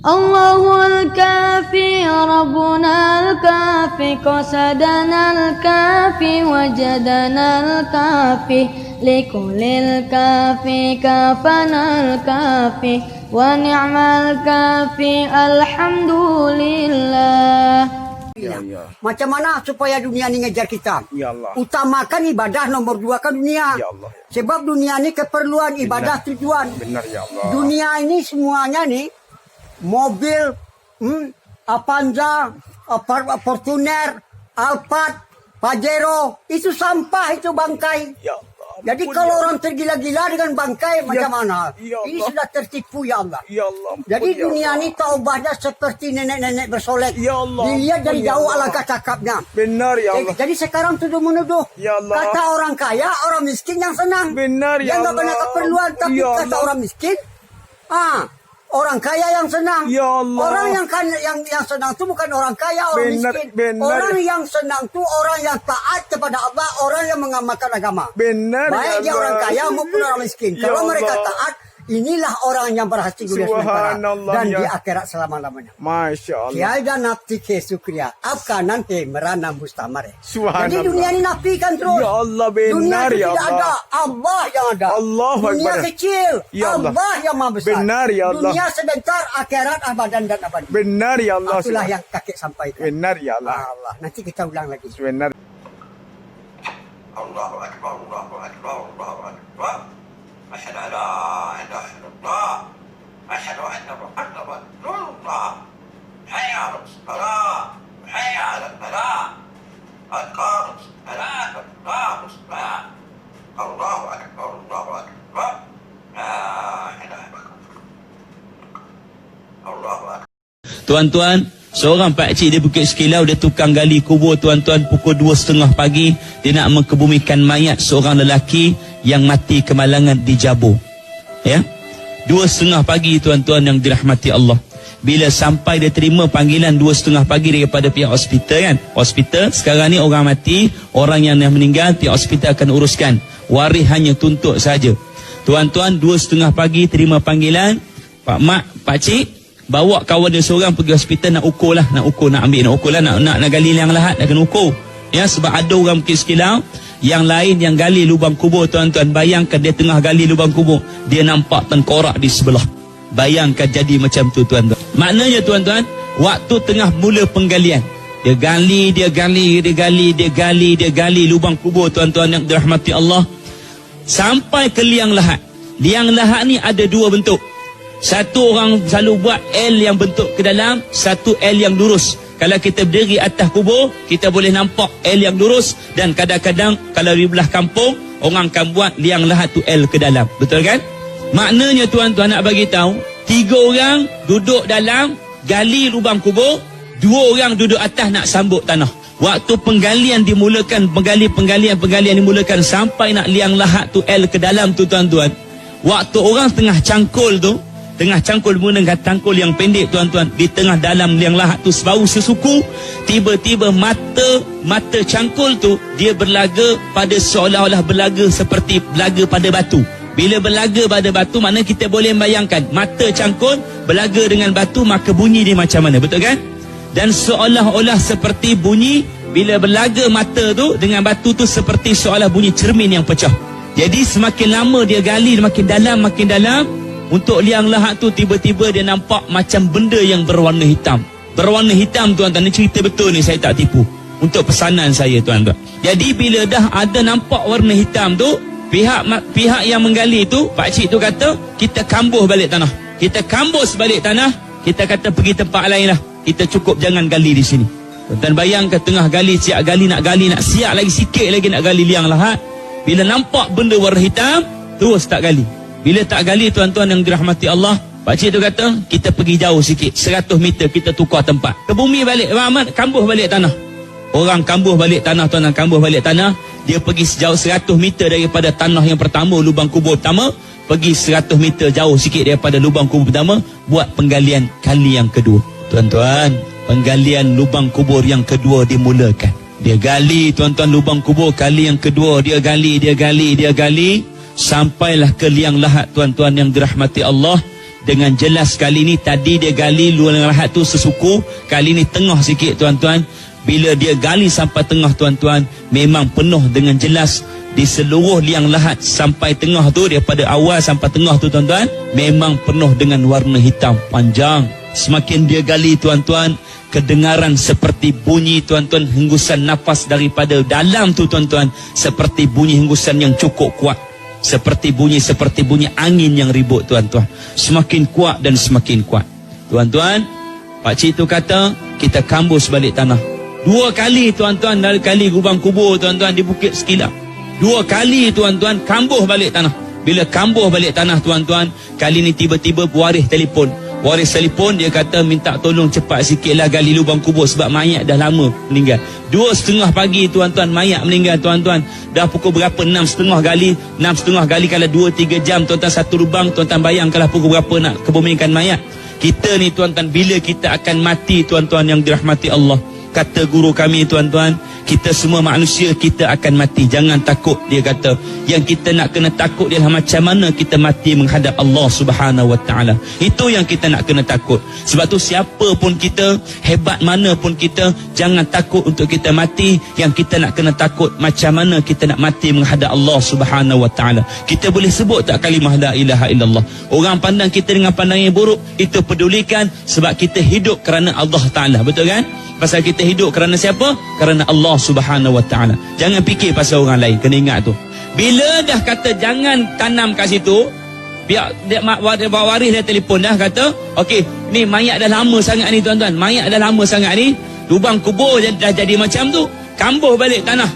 الله الكافي ربنا الكافي قصدنا الكافي وجدنا الكافي لكل الكافي كافنا الكافي ونعم الكافي الحمد لله. Macam mana supaya dunia ni ngejar kita? Ya Allah. Utamakan ibadah, nomor 2 kan dunia. Ya Allah. Sebab dunia ni keperluan, ibadah tujuan. Benar ya Allah. Dunia ini semuanya nih mobil, Avanza, Fortuner, Alphard, Pajero, itu sampah, itu bangkai. Ya Allah. Jadi kalau orang tergila-gila dengan bangkai, macam mana? Ya Ini Allah. sudah tertipu ya Allah. Ya Allah. Jadi Ya dunia Allah. ini taubahnya seperti nenek-nenek bersolek. Ya Allah. Dilihat dari Ya jauh Allah. alangkah cakapnya. Benar ya Allah. Jadi sekarang tuduh-menuduh. Ya Allah. Kata orang kaya, orang miskin yang senang. Benar ya Yang nggak Allah. banyak keperluan, tapi Ya kata Allah. orang miskin, orang kaya yang senang. Ya Allah. Orang yang senang itu bukan orang kaya, orang Benar, miskin. benar. Orang yang senang itu orang yang taat kepada Allah, orang yang mengamalkan agama. Benar Baik ya dia Allah. orang kaya maupun orang miskin. Ya Kalau mereka Allah. taat, inilah orang yang berhasil dunia sementara Subhanallah, dan ya. di akhirat selama-lamanya. Masya Allah. Tiada nafsi ke sukria, afkanan he merana mustamare. Subhanallah. Jadi dunia ini nafikan terus. Ya Allah, benar dunia itu ya tidak Allah. ada, Allah yang ada. Allahu dunia Akbar. kecil, Ya Allah. Allah yang maha besar. Benar ya Allah. Dunia sebentar, akhirat abadan dan abadi. Benar ya Allah. Itulah yang kakek sampaikan. Benar ya Allah. Allah. Nanti kita ulang lagi. Benar. Allahu Akbar, Allahu Akbar, Allahu Akbar. Asyhadu an la ilaha illallah. Asyhadu anna Muhammadan Rasulullah. Hayya 'alas salah. Hayya 'alal falah. Qad qamat salat, Allahu akbar. Allahu Akbar, Allahu Akbar. La ilaha illallah. Allahu Akbar. Tuan-tuan, seorang pakcik di Bukit Sekilau, dia tukang gali kubur tuan-tuan pukul 2:30 pagi. Dia nak mengebumikan mayat seorang lelaki yang mati kemalangan di Jabur. Ya, 2:30 pagi tuan-tuan yang dirahmati Allah. Bila sampai dia terima panggilan 2:30 pagi daripada pihak hospital kan. Hospital sekarang ni orang mati, orang yang dah meninggal pihak hospital akan uruskan. Waris hanya tuntut saja. Tuan-tuan 2:30 pagi terima panggilan. Pak mak, pakcik bawa kawan dia seorang pergi hospital nak ukur lah, nak gali liang lahat, nak kena ukur. Ya, sebab ada orang Bukit Sekilau yang lain yang gali lubang kubur tuan-tuan. Bayangkan dia tengah gali lubang kubur, dia nampak tengkorak di sebelah. Bayangkan jadi macam tu tuan-tuan. Maknanya tuan-tuan, waktu tengah mula penggalian, dia gali lubang kubur tuan-tuan yang dirahmati Allah sampai ke liang lahat. Liang lahat ni ada dua bentuk. Satu orang selalu buat L yang bentuk ke dalam, satu L yang lurus. Kalau kita berdiri atas kubur, kita boleh nampak L yang lurus. Dan kadang-kadang kalau di belah kampung, orang akan buat liang lahat tu L ke dalam. Betul kan? Maknanya tuan-tuan nak bagi tahu, 3 orang duduk dalam gali lubang kubur, 2 orang duduk atas nak sambut tanah. Waktu penggalian dimulakan, penggalian dimulakan sampai nak liang lahat tu L ke dalam tu tuan-tuan. Waktu orang tengah cangkul tu, menggunakan tangkul yang pendek tuan-tuan, di tengah dalam liang lahat tu sebaru sesuku, tiba-tiba mata cangkul tu dia berlaga pada seolah-olah berlaga seperti berlaga pada batu. Bila berlaga pada batu, maknanya kita boleh bayangkan mata cangkul berlaga dengan batu, maka bunyi dia macam mana, betul kan? Dan seolah-olah seperti bunyi bila berlaga mata tu dengan batu tu, seperti seolah bunyi cermin yang pecah. Jadi semakin lama dia gali makin dalam. Untuk liang lahat tu tiba-tiba dia nampak macam benda yang berwarna hitam. Berwarna hitam tuan-tuan, ni cerita betul ni, saya tak tipu. Untuk pesanan saya tuan-tuan. Jadi bila dah ada nampak warna hitam tu, pihak yang menggali tu, pakcik tu kata, kita kambuh balik tanah. Kita kambus balik tanah, kita kata pergi tempat lain lah. Kita cukup jangan gali di sini. Tuan-tuan bayangkan tengah gali, siap lagi sikit lagi nak gali liang lahat. Bila nampak benda warna hitam, terus tak gali. Bila tak gali tuan-tuan yang dirahmati Allah, pakcik tu kata, kita pergi jauh sikit, 100 meter kita tukar tempat. Ke bumi balik, kambuh balik tanah. Orang kambuh balik tanah tuan-tuan, kambuh balik tanah. Dia pergi sejauh 100 meter daripada tanah yang pertama, lubang kubur pertama. Pergi 100 meter jauh sikit daripada lubang kubur pertama, buat penggalian kali yang kedua. Tuan-tuan, penggalian lubang kubur yang kedua dimulakan. Dia gali tuan-tuan lubang kubur kali yang kedua, dia gali. Sampailah ke liang lahat tuan-tuan yang dirahmati Allah. dengan jelas. Kali ni tadi dia gali luar lahat tu sesuku, kali ni tengah sikit tuan-tuan. Bila dia gali sampai tengah tuan-tuan, memang penuh dengan jelas. Di seluruh liang lahat sampai tengah tu, daripada awal sampai tengah tu tuan-tuan, memang penuh dengan warna hitam panjang. Semakin dia gali tuan-tuan, kedengaran seperti bunyi tuan-tuan hembusan nafas daripada dalam tu tuan-tuan, seperti bunyi hembusan yang cukup kuat, seperti bunyi angin yang ribut tuan-tuan. Semakin kuat dan semakin kuat tuan-tuan. Pakcik tu kata kita kambus balik tanah 2 kali tuan-tuan. Dari kali lubang kubur tuan-tuan di Bukit Sekilap, 2 kali tuan-tuan kambuh balik tanah. Bila kambuh balik tanah tuan-tuan, kali ni tiba-tiba waris telefon. Waris telefon, dia kata minta tolong cepat sikitlah gali lubang kubur sebab mayat dah lama meninggal. 2:30 pagi tuan-tuan mayat meninggal tuan-tuan. Dah pukul berapa? 6:30 gali. 6:30 gali kalau 2-3 jam tuan-tuan satu lubang. Tuan-tuan bayang kalau pukul berapa nak kebumikan mayat. Kita ni tuan-tuan, bila kita akan mati tuan-tuan yang dirahmati Allah, kata guru kami tuan-tuan, kita semua manusia kita akan mati. Jangan takut, dia kata. Yang kita nak kena takut ialah macam mana kita mati menghadap Allah Subhanahu Wa Taala. Itu yang kita nak kena takut. Sebab tu siapa pun kita, hebat mana pun kita, jangan takut untuk kita mati. Yang kita nak kena takut macam mana kita nak mati menghadap Allah Subhanahu Wa Taala. Kita boleh sebut tak kalimah la ilaha illallah? Orang pandang kita dengan pandangan yang buruk, itu pedulikan, sebab kita hidup kerana Allah Taala. Betul kan? Pasal kita hidup kerana siapa? Kerana Allah Subhanahu Wa Taala. Jangan fikir pasal orang lain. Kena ingat tu. Bila dah kata jangan tanam kat situ, biar dia bawa waris dia telefon dah kata, okey, ni mayat dah lama sangat ni tuan-tuan. Mayat dah lama sangat ni. Lubang kubur dah jadi macam tu. Kambuh balik tanah.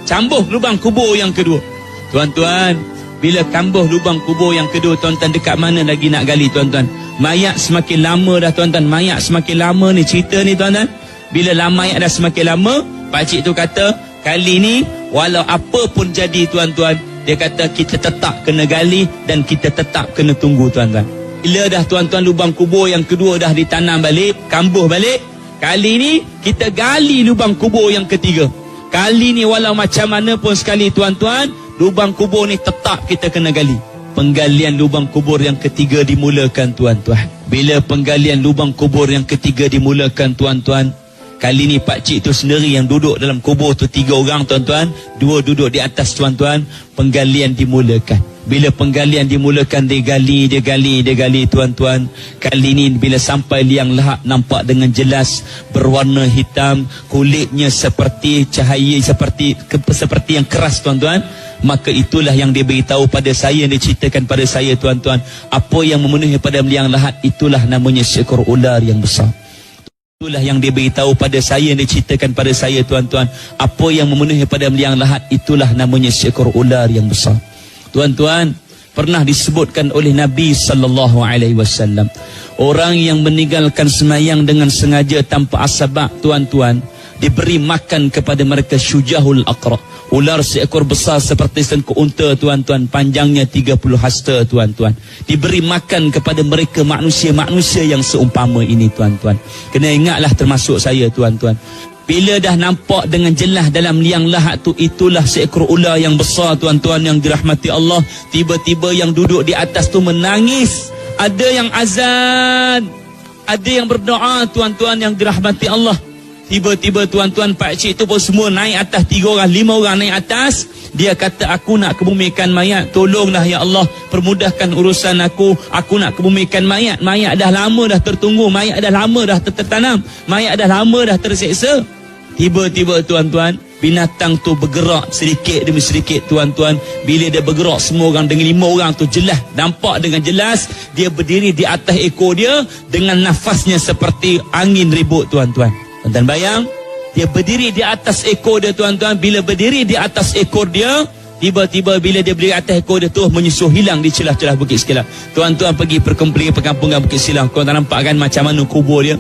Cambuh lubang kubur yang kedua. Tuan-tuan, bila kambuh lubang kubur yang kedua tuan-tuan, dekat mana lagi nak gali tuan-tuan? Mayat semakin lama dah tuan-tuan. Mayat semakin lama ni cerita ni tuan-tuan. Bila mayat dah semakin lama, pakcik tu kata, kali ni walau apa pun jadi tuan-tuan, dia kata kita tetap kena gali dan kita tetap kena tunggu tuan-tuan. Bila dah tuan-tuan lubang kubur yang kedua dah ditanam balik, kambuh balik, kali ni kita gali lubang kubur yang ketiga. Kali ni walau macam mana pun sekali tuan-tuan, lubang kubur ni tetap kita kena gali. Penggalian lubang kubur yang ketiga dimulakan tuan-tuan. Bila penggalian lubang kubur yang ketiga dimulakan tuan-tuan, kali ni pakcik tu sendiri yang duduk dalam kubur tu 3 orang tuan-tuan, 2 duduk di atas tuan-tuan. Penggalian dimulakan. Bila penggalian dimulakan, dia gali tuan-tuan. Kali ni bila sampai liang lahat, nampak dengan jelas berwarna hitam, kulitnya seperti cahaya, seperti yang keras tuan-tuan. Maka itulah yang dia beritahu pada saya, dia ceritakan pada saya tuan-tuan, apa yang memenuhi pada liang lahat, itulah namanya seekor ular yang besar. Itulah yang dia beritahu pada saya, dia ceritakan pada saya tuan-tuan, apa yang memenuhi pada liang lahat, itulah namanya seekor ular yang besar. Tuan-tuan, pernah disebutkan oleh Nabi sallallahu alaihi wasallam, orang yang meninggalkan semayang dengan sengaja tanpa asbab tuan-tuan, diberi makan kepada mereka syujahul aqra, ular seekor besar seperti sengkuk unta tuan-tuan, panjangnya 30 hasta tuan-tuan. Diberi makan kepada mereka manusia-manusia yang seumpama ini tuan-tuan. Kena ingatlah termasuk saya tuan-tuan. Bila dah nampak dengan jelas dalam liang lahat tu, itulah seekor ular yang besar tuan-tuan yang dirahmati Allah. Tiba-tiba yang duduk di atas tu menangis. Ada yang azan, ada yang berdoa tuan-tuan yang dirahmati Allah. Tiba-tiba tuan-tuan, pakcik tu pun semua naik atas, 3 orang 5 orang naik atas. Dia kata, aku nak kebumikan mayat, tolonglah ya Allah, permudahkan urusan aku nak kebumikan mayat. Mayat dah lama dah tertunggu, mayat dah lama dah tertanam, mayat dah lama dah terseksa. Tiba-tiba tuan-tuan, binatang tu bergerak sedikit demi sedikit tuan-tuan. Bila dia bergerak, semua orang dengan 5 orang tu jelas, nampak dengan jelas, dia berdiri di atas ekor dia dengan nafasnya seperti angin ribut tuan-tuan. Tuan-tuan bayang, dia berdiri di atas ekor dia tuan-tuan. Bila berdiri di atas ekor dia, tiba-tiba bila dia berdiri atas ekor dia tu menyusuh hilang di celah-celah Bukit Sekilap. Tuan-tuan pergi perkampungan Bukit Sekilap, kau tak nampak kan macam mana kubur dia.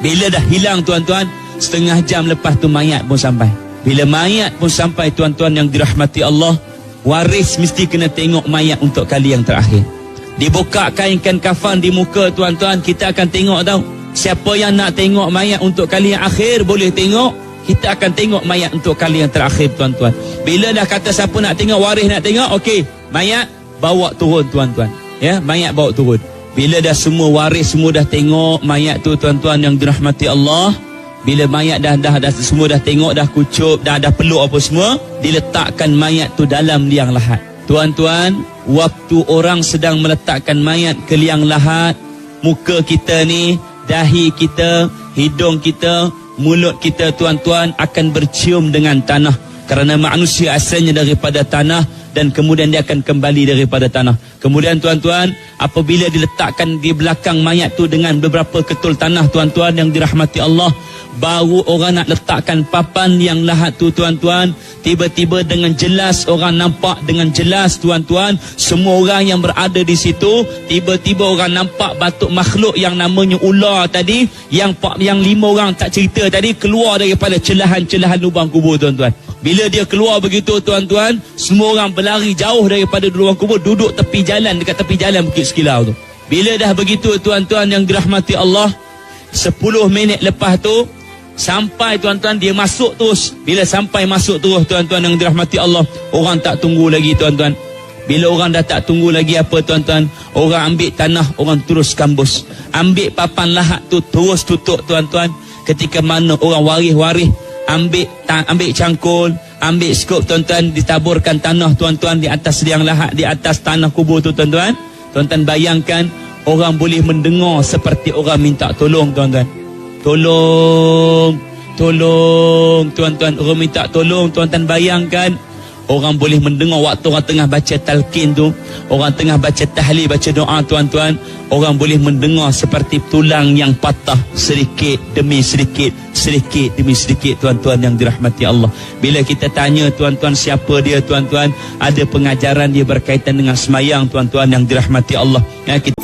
Bila dah hilang tuan-tuan, setengah jam lepas tu mayat pun sampai. Bila mayat pun sampai tuan-tuan yang dirahmati Allah, waris mesti kena tengok mayat untuk kali yang terakhir. Dibuka kainkan kafan di muka tuan-tuan, kita akan tengok tau. Siapa yang nak tengok mayat untuk kali yang akhir boleh tengok. Kita akan tengok mayat untuk kali yang terakhir tuan-tuan. Bila dah kata siapa nak tengok, waris nak tengok, okey, mayat bawa turun tuan-tuan. Ya, mayat bawa turun. Bila dah semua waris semua dah tengok mayat tu tuan-tuan yang dirahmati Allah, bila mayat dah semua dah tengok, dah kucup, dah peluk apa semua, diletakkan mayat tu dalam liang lahat. Tuan-tuan, waktu orang sedang meletakkan mayat ke liang lahat, muka kita ni, dahi kita, hidung kita, mulut kita tuan-tuan akan bercium dengan tanah. Kerana manusia asalnya daripada tanah dan kemudian dia akan kembali daripada tanah. Kemudian tuan-tuan, apabila diletakkan di belakang mayat tu dengan beberapa ketul tanah tuan-tuan yang dirahmati Allah, baru orang nak letakkan papan yang lahat tu tuan-tuan, tiba-tiba dengan jelas orang nampak dengan jelas tuan-tuan, semua orang yang berada di situ, tiba-tiba orang nampak batuk makhluk yang namanya ular tadi, yang 5 orang tak cerita tadi, keluar daripada celahan-celahan lubang kubur tuan-tuan. Bila dia keluar begitu tuan-tuan, semua orang berlari jauh daripada lubang kubur, duduk tepi jalan, dekat tepi jalan Bukit Sekilau tu. Bila dah begitu tuan-tuan yang dirahmati Allah, 10 minit lepas tu sampai tuan-tuan dia masuk terus. Bila sampai masuk terus tuan-tuan yang dirahmati Allah, orang tak tunggu lagi tuan-tuan. Bila orang dah tak tunggu lagi apa tuan-tuan, orang ambil tanah, orang terus kambus, ambil papan lahat tu terus tutup tuan-tuan. Ketika mana orang waris-waris ambil cangkul, ambil skop tuan-tuan, ditaburkan tanah tuan-tuan di atas liang lahat, di atas tanah kubur tu tuan-tuan. Tuan-tuan bayangkan, orang boleh mendengar seperti orang minta tolong tuan-tuan. Tolong tuan-tuan, orang minta tolong tuan-tuan. Bayangkan orang boleh mendengar waktu orang tengah baca talqin tu, orang tengah baca tahlil, baca doa tuan-tuan, orang boleh mendengar seperti tulang yang patah sedikit demi sedikit, sedikit demi sedikit tuan-tuan yang dirahmati Allah. Bila kita tanya tuan-tuan siapa dia tuan-tuan, ada pengajaran dia berkaitan dengan semayang tuan-tuan yang dirahmati Allah. Ya, kita